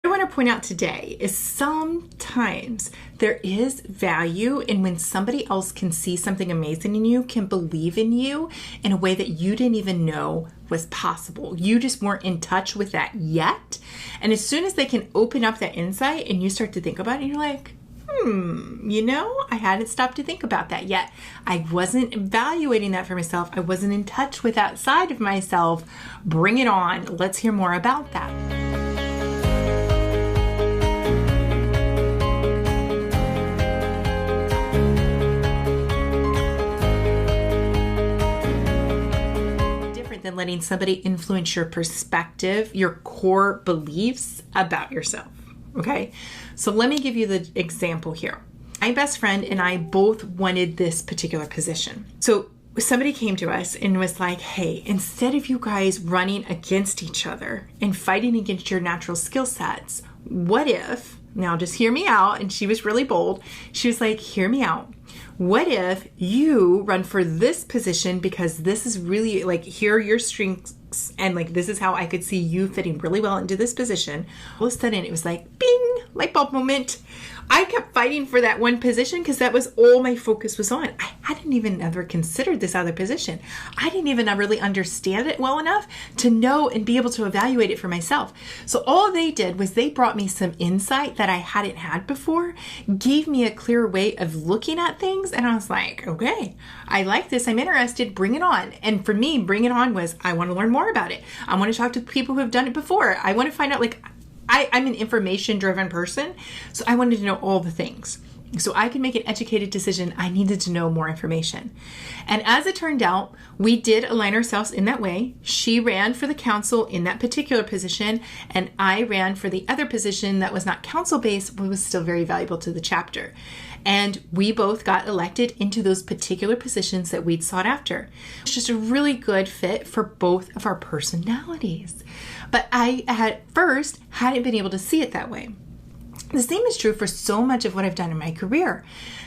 I want to point out today is sometimes there is value in when somebody else can see something amazing in you, can believe in you in a way that you didn't even know was possible. You just weren't in touch with that yet. And as soon as they can open up that insight and you start to think about it, you're like, I hadn't stopped to think about that yet. I wasn't evaluating that for myself. I wasn't in touch with that side of myself. Bring it on. Let's hear more about that. Than letting somebody influence your perspective, your core beliefs about yourself. Okay, so let me give you the example here. My best friend and I both wanted this particular position. So somebody came to us and was like, hey, instead of you guys running against each other and fighting against your natural skill sets, what if, now just hear me out, and she was really bold. She was like, hear me out. What if you run for this position because this is really like, here are your strengths and like, this is how I could see you fitting really well into this position. All of a sudden it was like, bing, light bulb moment. I kept fighting for that one position because that was all my focus was on. I hadn't even ever considered this other position. I didn't even really understand it well enough to know and be able to evaluate it for myself. So all they did was they brought me some insight that I hadn't had before, gave me a clear way of looking at things. And I was like, okay, I like this. I'm interested. Bring it on. And for me, bring it on was, I want to learn more about it. I want to talk to people who have done it before. I want to find out, like, I'm an information-driven person, so I wanted to know all the things. So I could make an educated decision. I needed to know more information. And as it turned out, we did align ourselves in that way. She ran for the council in that particular position, and I ran for the other position that was not council-based, but was still very valuable to the chapter. And we both got elected into those particular positions that we'd sought after. It's just a really good fit for both of our personalities. But I at first hadn't been able to see it that way. The same is true for so much of what I've done in my career.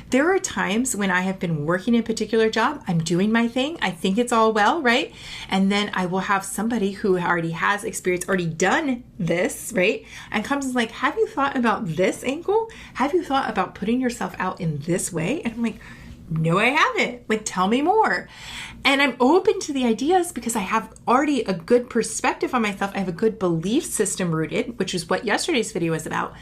There are times when I have been working a particular job, I'm doing my thing, I think it's all well, right? And then I will have somebody who already has experience, already done this, right? And comes and is like, have you thought about this angle? Have you thought about putting yourself out in this way? And I'm like, no, I haven't. Like, tell me more. And I'm open to the ideas because I have already a good perspective on myself. I have a good belief system rooted, which is what yesterday's video was about.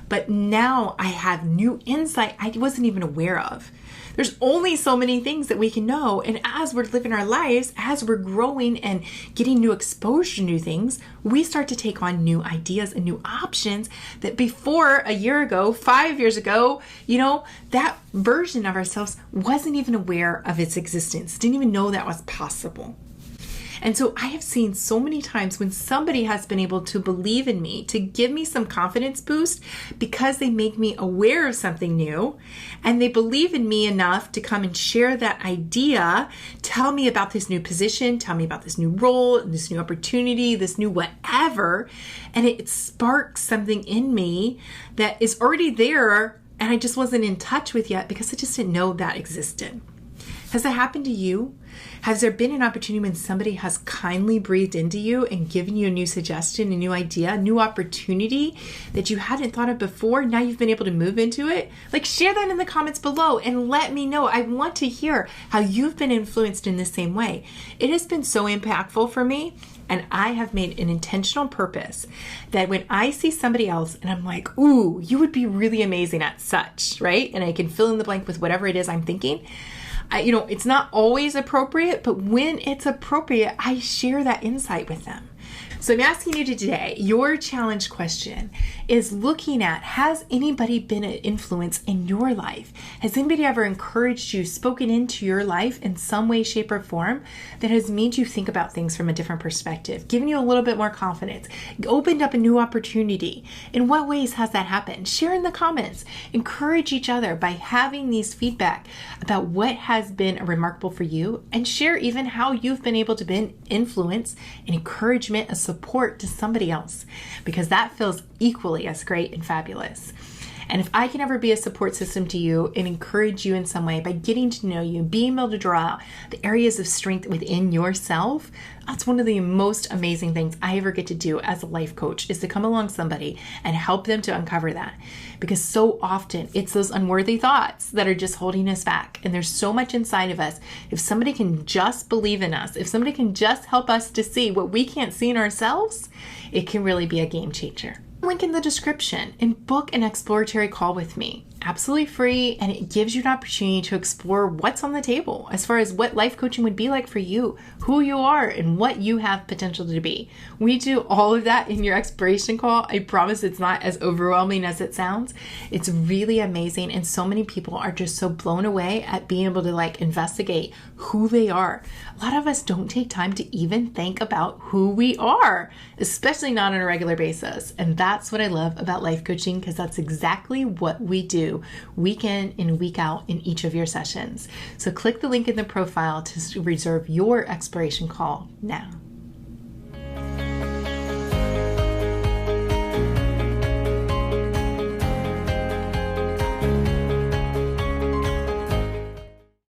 But now I have new insight I wasn't even aware of. There's only so many things that we can know. And as we're living our lives, as we're growing and getting new exposure to new things, we start to take on new ideas and new options that before a year ago, 5 years ago, that version of ourselves wasn't even aware of its existence, didn't even know that was possible. And so I have seen so many times when somebody has been able to believe in me, to give me some confidence boost because they make me aware of something new and they believe in me enough to come and share that idea, tell me about this new position, tell me about this new role, this new opportunity, this new whatever. And it sparks something in me that is already there and I just wasn't in touch with yet because I just didn't know that existed. Has that happened to you? Has there been an opportunity when somebody has kindly breathed into you and given you a new suggestion, a new idea, a new opportunity that you hadn't thought of before? Now you've been able to move into it? Like, share that in the comments below and let me know. I want to hear how you've been influenced in the same way. It has been so impactful for me. And I have made an intentional purpose that when I see somebody else and I'm like, ooh, you would be really amazing at such, right? And I can fill in the blank with whatever it is I'm thinking. It's not always appropriate, but when it's appropriate, I share that insight with them. So I'm asking you today, your challenge question is looking at, has anybody been an influence in your life? Has anybody ever encouraged you, spoken into your life in some way, shape, or form that has made you think about things from a different perspective, given you a little bit more confidence, opened up a new opportunity? In what ways has that happened? Share in the comments. Encourage each other by having these feedback about what has been remarkable for you, and share even how you've been able to be influence and encouragement, a support to somebody else, because that feels equally as great and fabulous. And if I can ever be a support system to you and encourage you in some way by getting to know you, being able to draw out the areas of strength within yourself, that's one of the most amazing things I ever get to do as a life coach, is to come along somebody and help them to uncover that. Because so often it's those unworthy thoughts that are just holding us back. And there's so much inside of us. If somebody can just believe in us, if somebody can just help us to see what we can't see in ourselves, it can really be a game changer. Link in the description and book an exploratory call with me. Absolutely free, and it gives you an opportunity to explore what's on the table as far as what life coaching would be like for you, who you are, and what you have potential to be. We do all of that in your exploration call. I promise it's not as overwhelming as it sounds. It's really amazing, and so many people are just so blown away at being able to investigate who they are. A lot of us don't take time to even think about who we are, especially not on a regular basis. And that's what I love about life coaching, because that's exactly what we do week in and week out in each of your sessions. So click the link in the profile to reserve your exploration call now.